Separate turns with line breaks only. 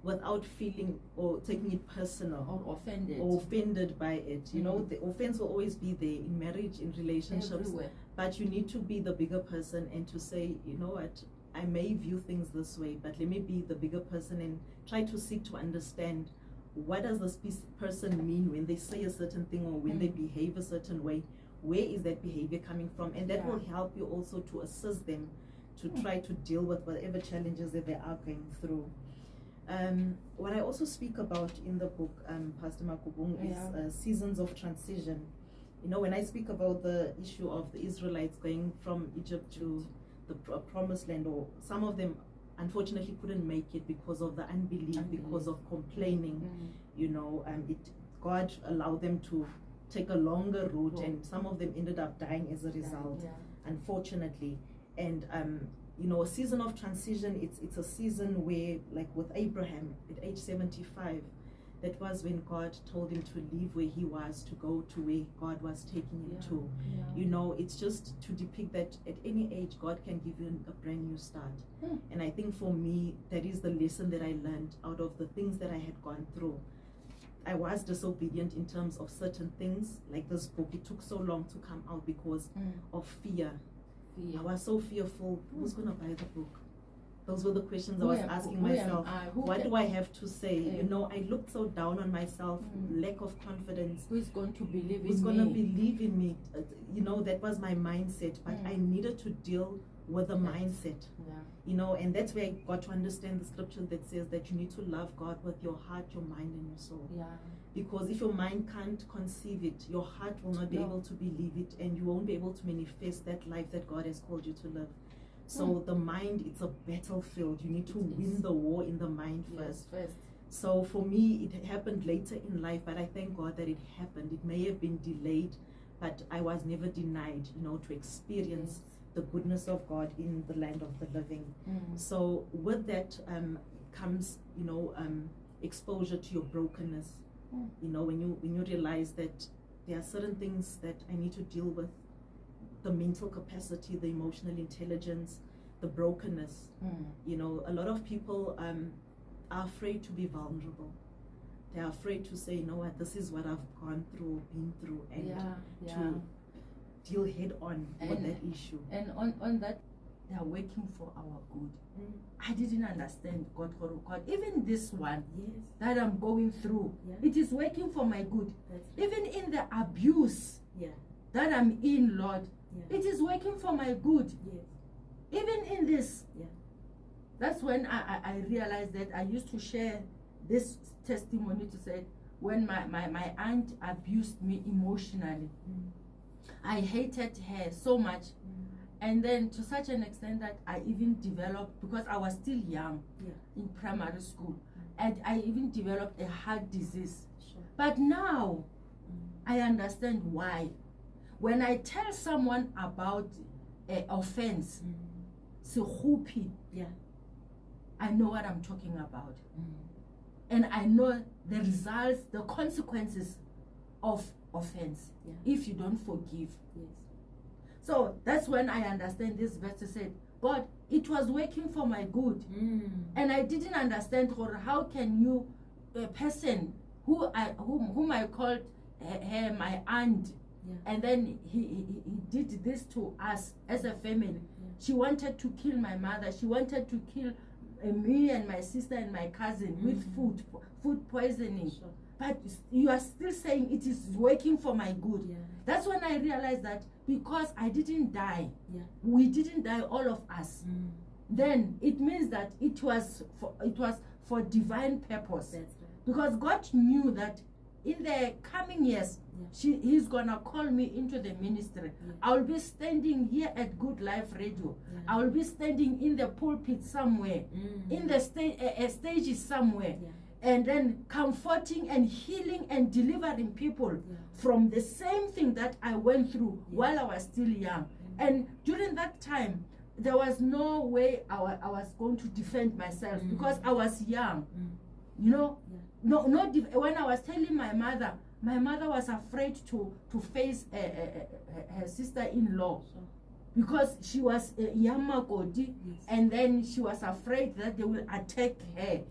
without feeling or taking it personal
or offended.
or offended by it. You know, the offense will always be there in marriage, in relationships.
Everywhere.
But you need to be the bigger person and to say, you know what, I may view things this way, but let me be the bigger person and try to seek to understand what does this person mean when they say a certain thing or when they behave a certain way. Where is that behavior coming from? And that will help you also to assist them to try to deal with whatever challenges that they are going through. What I also speak about in the book, Pastor Makubung, is seasons of transition. You know, when I speak about the issue of the Israelites going from Egypt to the promised land, or some of them unfortunately couldn't make it because of the unbelief, because of complaining, you know, God allowed them to take a longer route, and some of them ended up dying as a result, unfortunately. And you know, a season of transition, it's a season where, like with Abraham at age 75, that was when God told him to leave where he was to go to where God was taking him to. You know, it's just to depict that at any age God can give you a brand new start. And I think for me, that is the lesson that I learned out of the things that I had gone through. I was disobedient in terms of certain things, like this book. It took so long to come out because of fear. I was so fearful. Who's going to buy the book? Those were the questions I was asking myself. What do I have to say? You know, I looked so down on myself, lack of confidence.
Who's going to believe in me?
Who's going to believe in me? You know, that was my mindset. But I needed to deal with the mindset. You know, and that's where I got to understand the scripture that says that you need to love God with your heart, your mind, and your soul. Because if your mind can't conceive it, your heart will not be able to believe it, and you won't be able to manifest that life that God has called you to live. So the mind, it's a battlefield. You need to win the war in the mind first. So for me, it happened later in life, but I thank God that it happened. It may have been delayed, but I was never denied, you know, to experience the goodness of God in the land of the living. So with that comes, you know, exposure to your brokenness. You know, when you realize that there are certain things that I need to deal with, the mental capacity, the emotional intelligence, the brokenness. You know, a lot of people are afraid to be vulnerable. They're afraid to say, you know what, this is what I've gone through, been through, and to deal head on with that issue.
And on that, they are working for our good. I didn't understand God. Even this one that I'm going through, it is working for my good. Even in the abuse that I'm in, Lord, it is working for my good. Even in this, that's when I realized that I used to share this testimony to say, when my aunt abused me emotionally, I hated her so much. And then to such an extent that I even developed, because I was still young in primary school, and I even developed a heart disease. But now I understand why. When I tell someone about an offense, I know what I'm talking about. And I know the results, the consequences of offense if you don't forgive. So that's when I understand this verse said, God, it was working for my good. And I didn't understand how can you, a person whom I called her my aunt, and then he did this to us as a family. She wanted to kill my mother. She wanted to kill me and my sister and my cousin with food poisoning. But you are still saying it is working for my good. That's when I realized that because I didn't die, we didn't die, all of us. Then it means that it was for divine purpose. Because God knew that in the coming years, He's gonna call me into the ministry. I will be standing here at Good Life Radio. I will be standing in the pulpit somewhere, in the stages somewhere. And then comforting and healing and delivering people from the same thing that I went through while I was still young. And during that time, there was no way I was going to defend myself because I was young. You know, when I was telling my mother was afraid to face her sister-in-law. Because she was a young Makoti, and then she was afraid that they will attack her.